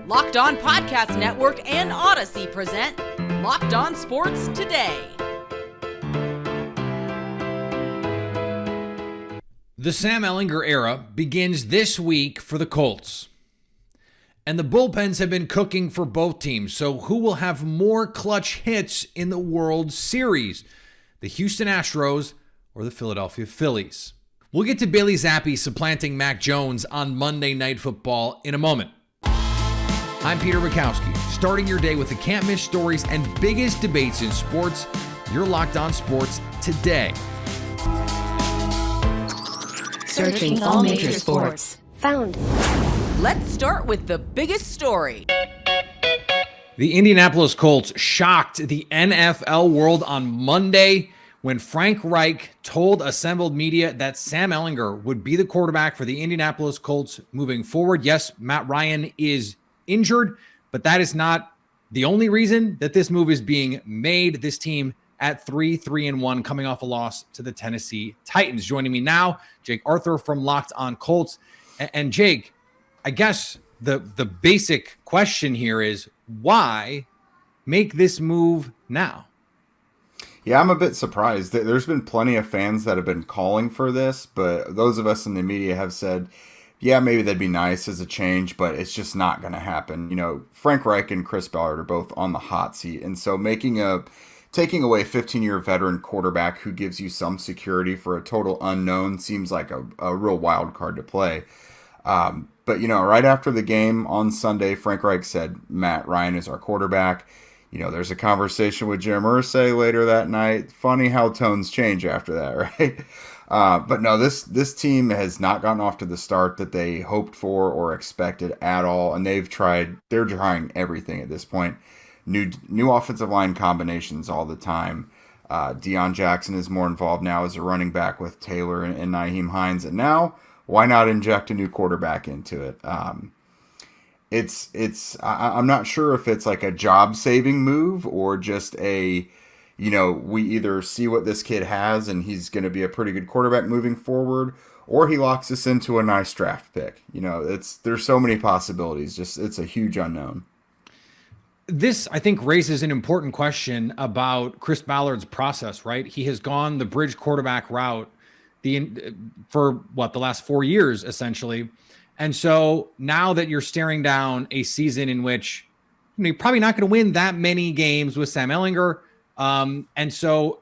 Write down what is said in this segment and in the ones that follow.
Locked On Podcast Network and Odyssey present Locked On Sports Today. The Sam Ehlinger era begins this week for the Colts. And the bullpens have been cooking for both teams. So who will have more clutch hits in the World Series? The Houston Astros or the Philadelphia Phillies? We'll get to Bailey Zappe supplanting Mac Jones on Monday Night Football in a moment. I'm Peter Bukowski, starting your day with the can't-miss stories and biggest debates in sports. You're Locked On Sports Today. Searching all major sports. Found. Let's start with the biggest story. The Indianapolis Colts shocked the NFL world on Monday when Frank Reich told assembled media that Sam Ehlinger would be the quarterback for the Indianapolis Colts moving forward. Yes, Matt Ryan is injured, but that is not the only reason that this move is being made. This team at 3-1 coming off a loss to the Tennessee Titans. Joining me now, Jake Arthur from Locked On Colts. And Jake, I guess the basic question here is why make this move now? Yeah, I'm a bit surprised. There's been plenty of fans that have been calling for this, but those of us in the media have said, yeah, maybe that'd be nice as a change, but it's just not going to happen. You know, Frank Reich and Chris Ballard are both on the hot seat, and so taking away a 15-year veteran quarterback who gives you some security for a total unknown seems like a real wild card to play. But, you know, right after the game on Sunday, Frank Reich said, Matt Ryan is our quarterback. You know, there's a conversation with Jim Harbaugh later that night. Funny how tones change after that, right? But no, this team has not gotten off to the start that they hoped for or expected at all. And they're trying everything at this point. New offensive line combinations all the time. Deion Jackson is more involved now as a running back with Taylor and Nyheim Hines. And now, why not inject a new quarterback into it? I'm not sure if it's like a job-saving move or just we either see what this kid has and he's going to be a pretty good quarterback moving forward, or he locks us into a nice draft pick. You know, there's so many possibilities. It's a huge unknown. This, I think, raises an important question about Chris Ballard's process, right? He has gone the bridge quarterback route for the last 4 years, essentially. And so now that you're staring down a season in which you're probably not going to win that many games with Sam Ehlinger. And so,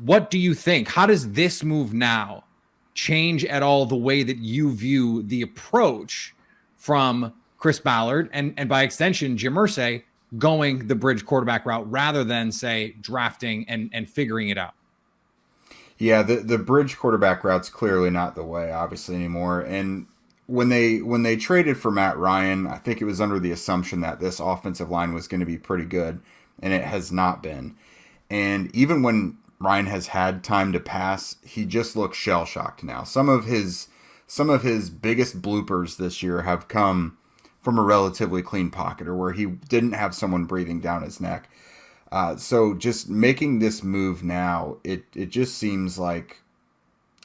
what do you think? How does this move now change at all the way that you view the approach from Chris Ballard and by extension, Jim Harbaugh going the bridge quarterback route rather than, say, drafting and figuring it out? Yeah, the bridge quarterback route's clearly not the way, obviously, anymore. And when they traded for Matt Ryan, I think it was under the assumption that this offensive line was going to be pretty good, and it has not been. And even when Ryan has had time to pass, he just looks shell-shocked now. Some of his biggest bloopers this year have come from a relatively clean pocket or where he didn't have someone breathing down his neck. So just making this move now, it just seems like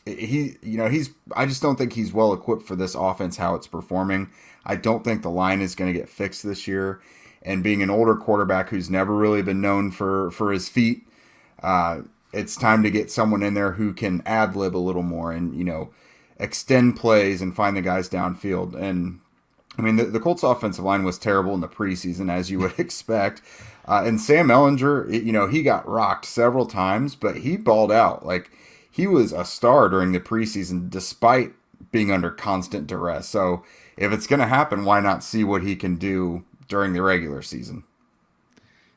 I just don't think he's well equipped for this offense, how it's performing. I don't think the line is going to get fixed this year. And being an older quarterback who's never really been known for his feet, it's time to get someone in there who can ad-lib a little more and, extend plays and find the guys downfield. And I mean, the Colts offensive line was terrible in the preseason, as you would expect. And Sam Ehlinger, he got rocked several times, but he balled out. Like, he was a star during the preseason despite being under constant duress. So if it's going to happen, why not see what he can do during the regular season?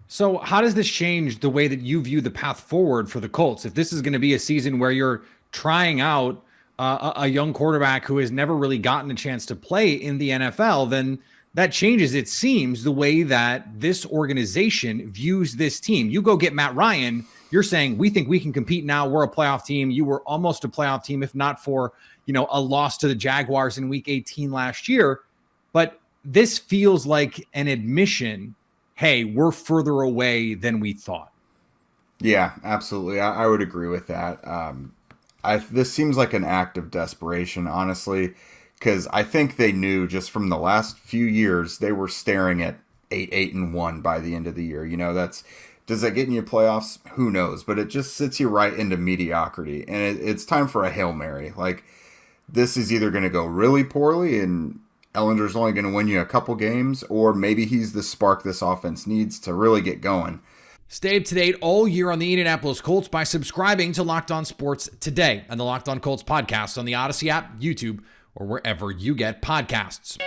So how does this change the way that you view the path forward for the Colts? If this is going to be a season where you're trying out a young quarterback who has never really gotten a chance to play in the NFL, then that changes, it seems, the way that this organization views this team. You go get Matt Ryan, you're saying, we think we can compete now. We're a playoff team. You were almost a playoff team, if not for, a loss to the Jaguars in week 18 last year. But this feels like an admission, hey, we're further away than we thought. Yeah, absolutely. I would agree with that. This seems like an act of desperation, honestly, because I think they knew just from the last few years they were staring at 8-1 by the end of the year. Does that get in your playoffs? Who knows? But it just sits you right into mediocrity, and it's time for a Hail Mary. Like, this is either going to go really poorly and Ehlinger's only going to win you a couple games, or maybe he's the spark this offense needs to really get going. Stay up to date all year on the Indianapolis Colts by subscribing to Locked On Sports Today and the Locked On Colts podcast on the Odyssey app, YouTube, or wherever you get podcasts.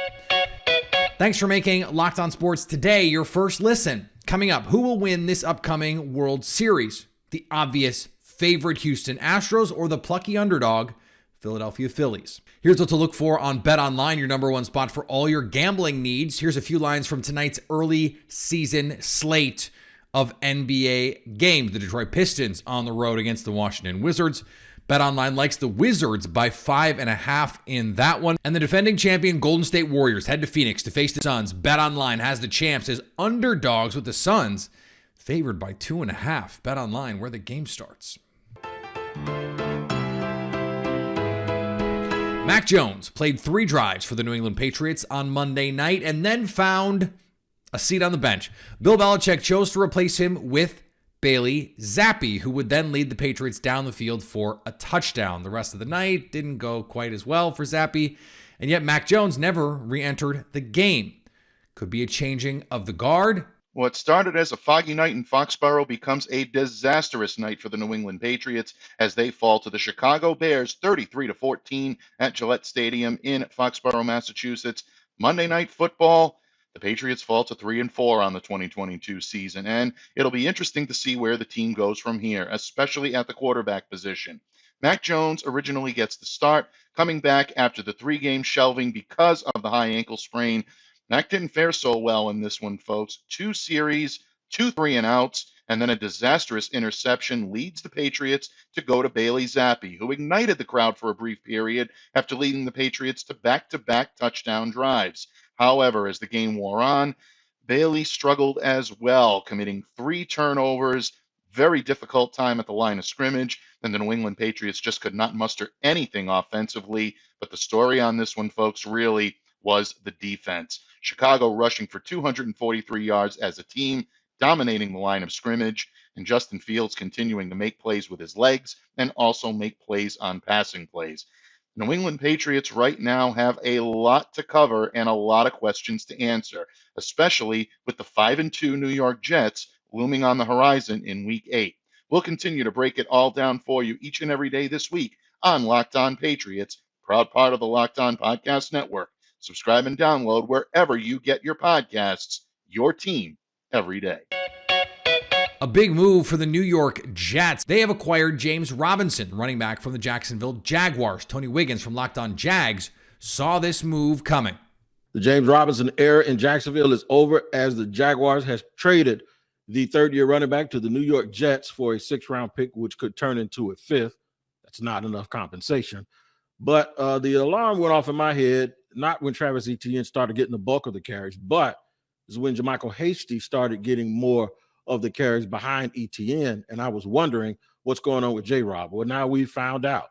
Thanks for making Locked On Sports Today your first listen. Coming up, who will win this upcoming World Series? The obvious favorite Houston Astros or the plucky underdog Philadelphia Phillies? Here's what to look for on BetOnline, your number one spot for all your gambling needs. Here's a few lines from tonight's early season slate of NBA games. The Detroit Pistons on the road against the Washington Wizards. BetOnline likes the Wizards by 5.5 in that one. And the defending champion Golden State Warriors head to Phoenix to face the Suns. BetOnline has the champs as underdogs with the Suns favored by 2.5. BetOnline, where the game starts. Mac Jones played 3 drives for the New England Patriots on Monday night and then found a seat on the bench. Bill Belichick chose to replace him with Bailey Zappe, who would then lead the Patriots down the field for a touchdown. The rest of the night didn't go quite as well for Zappe, and yet Mac Jones never re-entered the game. Could be a changing of the guard. What started as a foggy night in Foxborough becomes a disastrous night for the New England Patriots as they fall to the Chicago Bears 33-14 at Gillette Stadium in Foxborough, Massachusetts. Monday Night Football, the Patriots fall to 3-4 on the 2022 season, and it'll be interesting to see where the team goes from here, especially at the quarterback position. Mac Jones originally gets the start, coming back after the 3-game shelving because of the high ankle sprain. Mac didn't fare so well in this one, folks. 2 series, 2 3-and-outs, and then a disastrous interception leads the Patriots to go to Bailey Zappe, who ignited the crowd for a brief period after leading the Patriots to back-to-back touchdown drives. However, as the game wore on, Bailey struggled as well, committing 3 turnovers, very difficult time at the line of scrimmage, and the New England Patriots just could not muster anything offensively. But the story on this one, folks, really was the defense. Chicago rushing for 243 yards as a team, dominating the line of scrimmage, and Justin Fields continuing to make plays with his legs and also make plays on passing plays. New England Patriots right now have a lot to cover and a lot of questions to answer, especially with the 5-2 New York Jets looming on the horizon in Week 8. We'll continue to break it all down for you each and every day this week on Locked On Patriots, proud part of the Locked On Podcast Network. Subscribe and download wherever you get your podcasts. Your team every day. A big move for the New York Jets. They have acquired James Robinson, running back from the Jacksonville Jaguars. Tony Wiggins from Locked On Jags saw this move coming. The James Robinson era in Jacksonville is over as the Jaguars has traded the third-year running back to the New York Jets for a 6th-round pick, which could turn into a 5th. That's not enough compensation. But the alarm went off in my head, not when Travis Etienne started getting the bulk of the carries, but is when Jermichael Hasty started getting more of the carries behind Etienne. And I was wondering what's going on with J-Rob. Well, now we found out.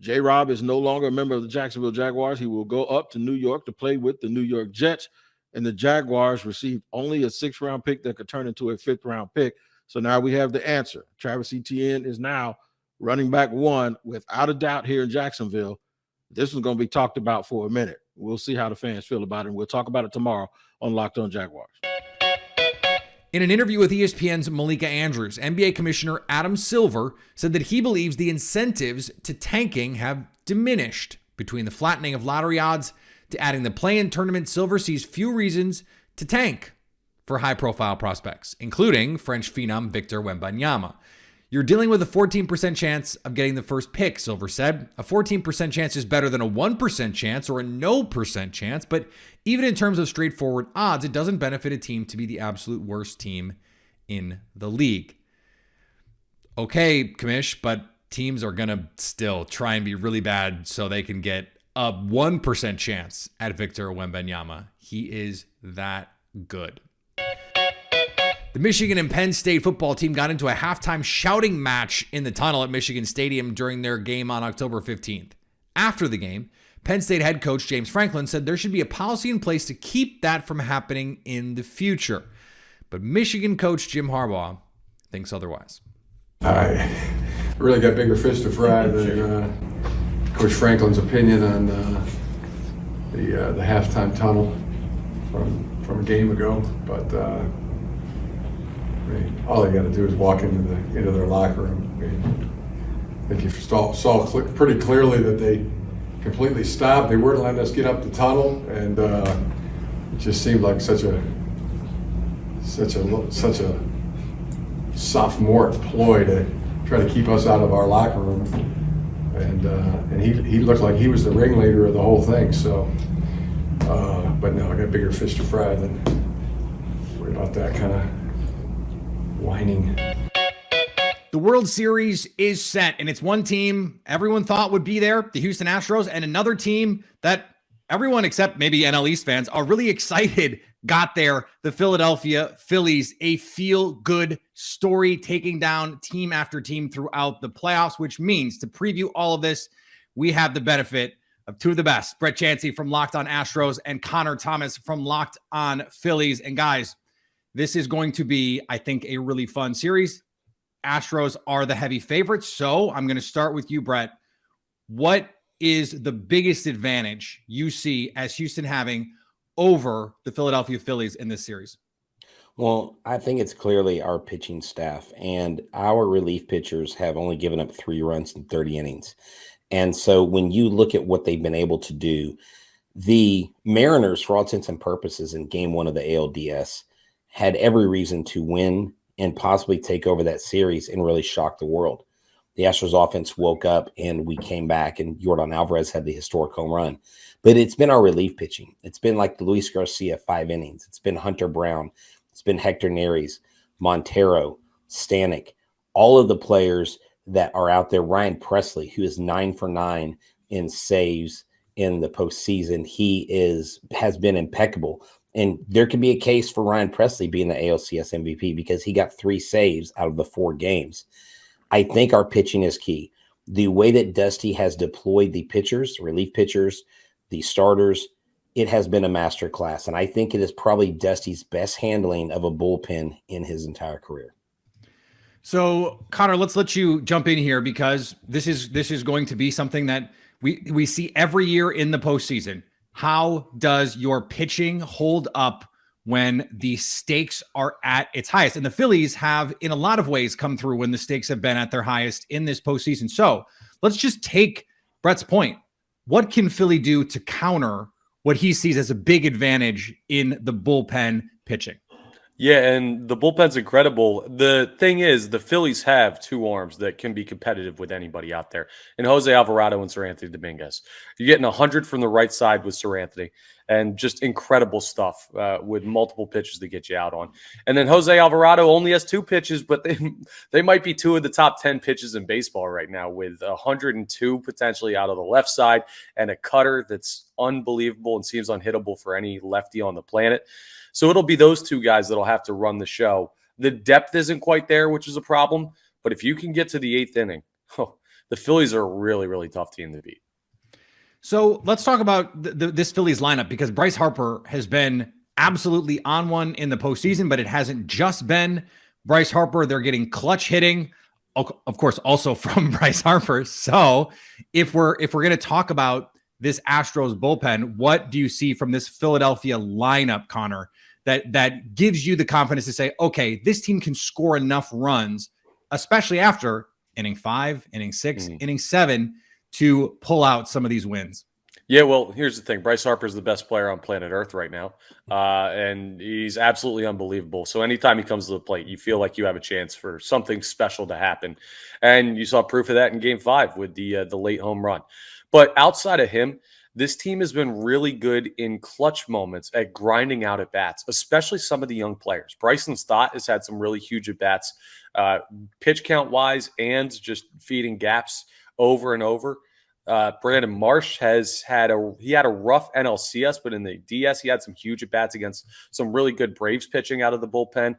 J-Rob is no longer a member of the Jacksonville Jaguars. He will go up to New York to play with the New York Jets. And the Jaguars received only a 6th-round pick that could turn into a 5th-round pick. So now we have the answer. Travis Etienne is now running back 1 without a doubt here in Jacksonville. This is going to be talked about for a minute. We'll see how the fans feel about it. And we'll talk about it tomorrow on Locked On Jaguars. In an interview with ESPN's Malika Andrews, NBA Commissioner Adam Silver said that he believes the incentives to tanking have diminished. Between the flattening of lottery odds to adding the play-in tournament, Silver sees few reasons to tank for high-profile prospects, including French phenom Victor Wembanyama. You're dealing with a 14% chance of getting the first pick, Silver said. A 14% chance is better than a 1% chance or a no percent chance, but even in terms of straightforward odds, it doesn't benefit a team to be the absolute worst team in the league. Okay, Commish, but teams are going to still try and be really bad so they can get a 1% chance at Victor Wembanyama. He is that good. The Michigan and Penn State football team got into a halftime shouting match in the tunnel at Michigan Stadium during their game on October 15th. After the game, Penn State head coach James Franklin said there should be a policy in place to keep that from happening in the future. But Michigan coach Jim Harbaugh thinks otherwise. I really got bigger fish to fry than Coach Franklin's opinion on the halftime tunnel from a game ago. But I mean, all they got to do is walk into their locker room. I mean, I think you saw pretty clearly that they completely stopped. They weren't letting us get up the tunnel, and it just seemed like such a sophomore ploy to try to keep us out of our locker room. And he looked like he was the ringleader of the whole thing. So, but no, I got bigger fish to fry than worry about that kind of whining. The World Series is set, and it's one team everyone thought would be there, the Houston Astros, and another team that everyone except maybe NL East fans are really excited got there, the Philadelphia Phillies, a feel-good story taking down team after team throughout the playoffs, which means to preview all of this, we have the benefit of two of the best, Brett Chansey from Locked On Astros and Connor Thomas from Locked On Phillies. And guys, this is going to be, I think, a really fun series. Astros are the heavy favorites. So I'm going to start with you, Brett. What is the biggest advantage you see as Houston having over the Philadelphia Phillies in this series? Well, I think it's clearly our pitching staff, and our relief pitchers have only given up 3 runs in 30 innings. And so when you look at what they've been able to do, the Mariners, for all intents and purposes, in game 1 of the ALDS, had every reason to win and possibly take over that series and really shock the world. The Astros offense woke up and we came back, and Yordan Alvarez had the historic home run. But it's been our relief pitching. It's been like the Luis Garcia 5 innings. It's been Hunter Brown. It's been Hector Neris, Montero, Stanek, all of the players that are out there. Ryan Presley, who is 9 for 9 in saves in the postseason. He has been impeccable. And there could be a case for Ryan Presley being the ALCS MVP because he got 3 saves out of the 4 games. I think our pitching is key. The way that Dusty has deployed the pitchers, relief pitchers, the starters, it has been a masterclass. And I think it is probably Dusty's best handling of a bullpen in his entire career. So, Connor, let's let you jump in here because this is going to be something that we see every year in the postseason. How does your pitching hold up when the stakes are at its highest? And the Phillies have, in a lot of ways, come through when the stakes have been at their highest in this postseason. So let's just take Brett's point. What can Philly do to counter what he sees as a big advantage in the bullpen pitching? Yeah, and the bullpen's incredible. The thing is, the Phillies have 2 arms that can be competitive with anybody out there, and Jose Alvarado and Sir Anthony Dominguez. You're getting 100 from the right side with Sir Anthony, and just incredible stuff with multiple pitches to get you out on. And then Jose Alvarado only has 2 pitches, but they might be 2 of the top 10 pitches in baseball right now, with 102 potentially out of the left side and a cutter that's unbelievable and seems unhittable for any lefty on the planet. So it'll be those 2 guys that'll have to run the show. The depth isn't quite there, which is a problem. But if you can get to the 8th inning, the Phillies are a really, really tough team to beat. So let's talk about this Phillies lineup, because Bryce Harper has been absolutely on one in the postseason, but it hasn't just been Bryce Harper. They're getting clutch hitting, of course, also from Bryce Harper. So if we're going to talk about this Astros bullpen, what do you see from this Philadelphia lineup, Connor, that gives you the confidence to say, okay, this team can score enough runs, especially after inning 5, inning 6, inning 7, to pull out some of these wins? Yeah, well, here's the thing. Bryce Harper is the best player on planet Earth right now, and he's absolutely unbelievable. So anytime he comes to the plate, you feel like you have a chance for something special to happen. And you saw proof of that in Game 5 with the late home run. But outside of him, this team has been really good in clutch moments at grinding out at bats, especially some of the young players. Bryson Stott has had some really huge at bats, pitch count wise, and just feeding gaps over and over. Brandon Marsh has had a rough NLCS, but in the DS, he had some huge at bats against some really good Braves pitching out of the bullpen.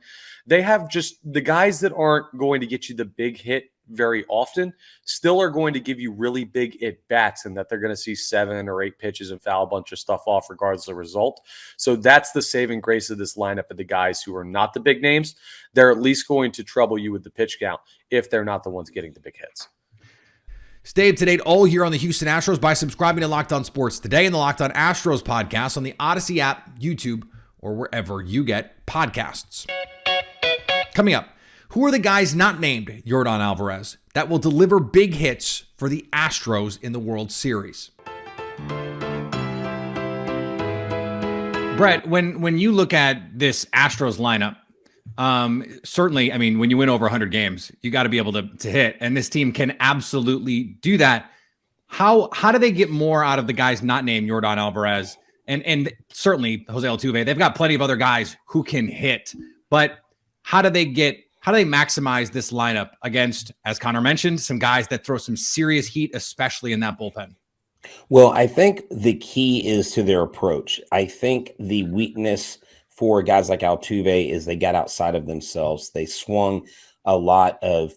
They have just the guys that aren't going to get you the big hit very often still are going to give you really big at-bats, and that they're going to see 7 or 8 pitches and foul a bunch of stuff off regardless of result. So that's the saving grace of this lineup of the guys who are not the big names. They're at least going to trouble you with the pitch count if they're not the ones getting the big hits. Stay up to date all year on the Houston Astros by subscribing to Locked On Sports Today and the Locked On Astros podcast on the Odyssey app, YouTube, or wherever you get podcasts. Coming up, who are the guys not named Yordan Alvarez that will deliver big hits for the Astros in the World Series? Brett, when you look at this Astros lineup, certainly, I mean, when you win over 100 games, you got to be able to hit, and this team can absolutely do that. How do they get more out of the guys not named Yordan Alvarez? And certainly Jose Altuve, they've got plenty of other guys who can hit, but how do they maximize this lineup against, as Connor mentioned, some guys that throw some serious heat, especially in that bullpen? Well, I think the key is to their approach. I think the weakness for guys like Altuve is they got outside of themselves. They swung a lot of,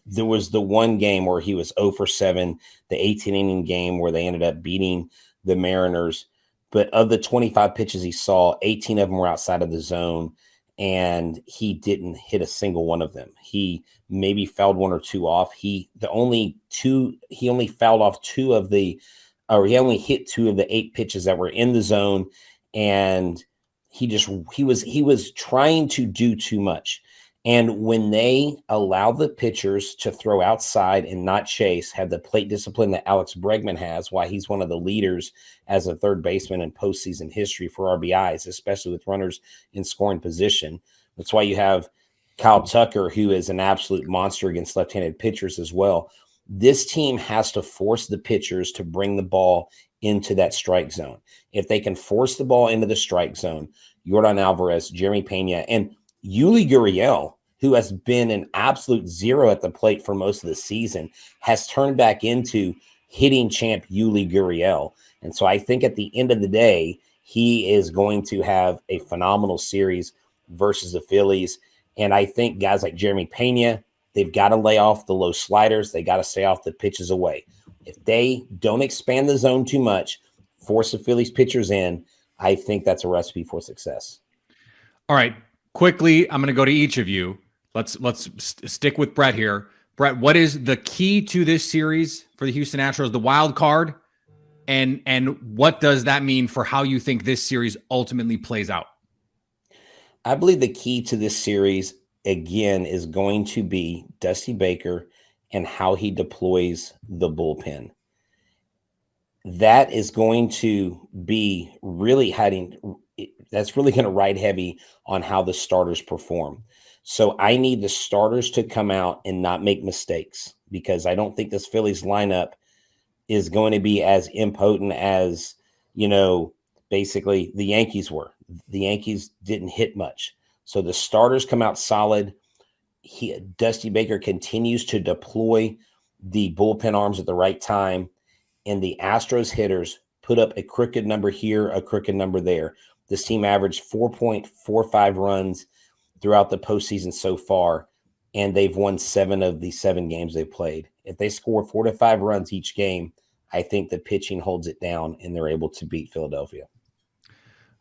there was the one game where he was 0 for 7, the 18-inning game where they ended up beating the Mariners. But of the 25 pitches he saw, 18 of them were outside of the zone, and he didn't hit a single one of them. He maybe fouled 1 or 2 off. He only fouled off 2 of the, or he only hit 2 of the 8 pitches that were in the zone, and he was trying to do too much. And when they allow the pitchers to throw outside and not chase, have the plate discipline that Alex Bregman has, why he's one of the leaders as a third baseman in postseason history for RBIs, especially with runners in scoring position. That's why you have Kyle Tucker, who is an absolute monster against left-handed pitchers as well. This team has to force the pitchers to bring the ball into that strike zone. If they can force the ball into the strike zone, Yordan Alvarez, Jeremy Pena, and Yuli Gurriel, who has been an absolute zero at the plate for most of the season, has turned back into hitting champ Yuli Gurriel. And so I think at the end of the day, he is going to have a phenomenal series versus the Phillies. And I think guys like Jeremy Pena, they've got to lay off the low sliders. They got to stay off the pitches away. If they don't expand the zone too much, force the Phillies pitchers in, I think that's a recipe for success. All right. Quickly, I'm going to go to each of you. Let's stick with Brett here. Brett, what is the key to this series for the Houston Astros, the wild card, and what does that mean for how you think this series ultimately plays out? I believe the key to this series, again, is going to be Dusty Baker and how he deploys the bullpen. That is going to be really that's really going to ride heavy on how the starters perform. So I need the starters to come out and not make mistakes, because I don't think this Phillies lineup is going to be as impotent as, basically the Yankees were. The Yankees didn't hit much. So the starters come out solid. Dusty Baker continues to deploy the bullpen arms at the right time, and the Astros hitters put up a crooked number here, a crooked number there. This team averaged 4.45 runs throughout the postseason so far, and they've won 7 of the 7 games they played. If they score 4 to 5 runs each game, I think the pitching holds it down and they're able to beat Philadelphia.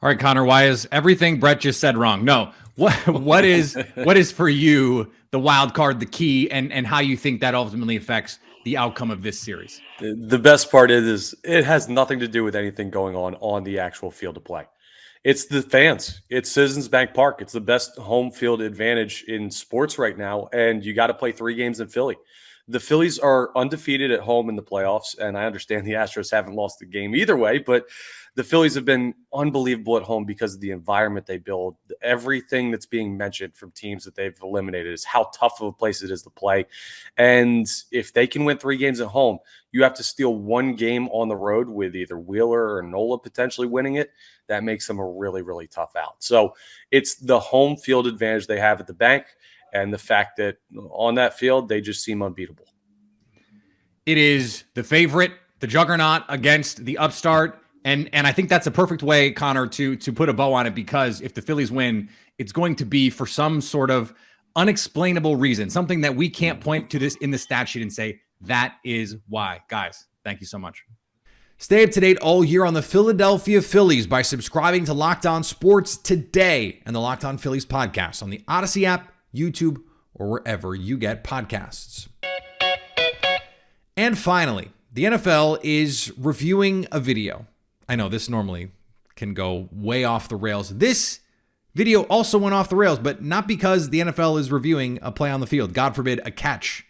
All right, Connor, why is everything Brett just said wrong? No. What is for you the wild card, the key, and how you think that ultimately affects the outcome of this series? The best part is it has nothing to do with anything going on the actual field of play. It's the fans. It's Citizens Bank Park. It's the best home field advantage in sports right now, and you got to play 3 games in Philly. The Phillies are undefeated at home in the playoffs, and I understand the Astros haven't lost the game either way, but the Phillies have been unbelievable at home because of the environment they build. Everything that's being mentioned from teams that they've eliminated is how tough of a place it is to play. And if they can win 3 games at home, you have to steal 1 game on the road with either Wheeler or Nola potentially winning it. That makes them a really, really tough out. So it's the home field advantage they have at the bank, and the fact that on that field, they just seem unbeatable. It is the favorite, the juggernaut against the upstart. And I think that's a perfect way, Connor, to put a bow on it, because if the Phillies win, it's going to be for some sort of unexplainable reason, something that we can't point to this in the stat sheet and say, that is why. Guys, thank you so much. Stay up to date all year on the Philadelphia Phillies by subscribing to Locked On Sports today and the Locked On Phillies podcast on the Odyssey app, YouTube, or wherever you get podcasts. And finally, the NFL is reviewing a video. I know this normally can go way off the rails. This video also went off the rails, but not because the NFL is reviewing a play on the field. God forbid, a catch.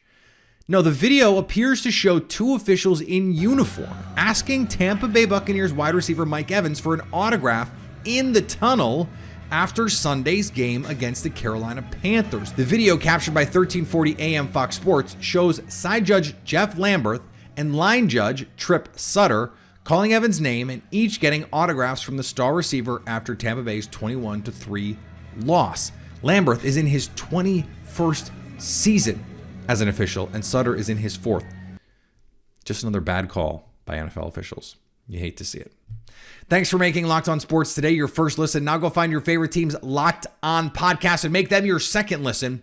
No, the video appears to show two officials in uniform asking Tampa Bay Buccaneers wide receiver Mike Evans for an autograph in the tunnel after Sunday's game against the Carolina Panthers. The video, captured by 1340 AM Fox Sports, shows side judge Jeff Lamberth and line judge Trip Sutter calling Evans' name and each getting autographs from the star receiver after Tampa Bay's 21-3 loss. Lamberth is in his 21st season as an official, and Sutter is in his 4th. Just another bad call by NFL officials. You hate to see it. Thanks for making Locked On Sports today your first listen. Now go find your favorite team's Locked On podcast and make them your second listen.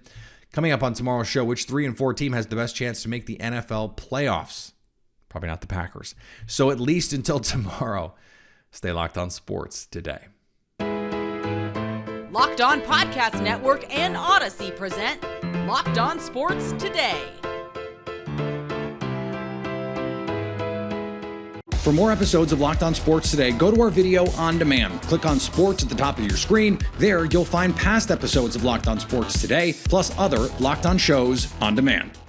Coming up on tomorrow's show, which 3 and 4 team has the best chance to make the NFL playoffs? Probably not the Packers. So at least until tomorrow, stay locked on sports today. Locked On Podcast Network and Odyssey present Locked On Sports Today. For more episodes of Locked On Sports Today, go to our video on demand. Click on Sports at the top of your screen. There, you'll find past episodes of Locked On Sports Today, plus other Locked On shows on demand.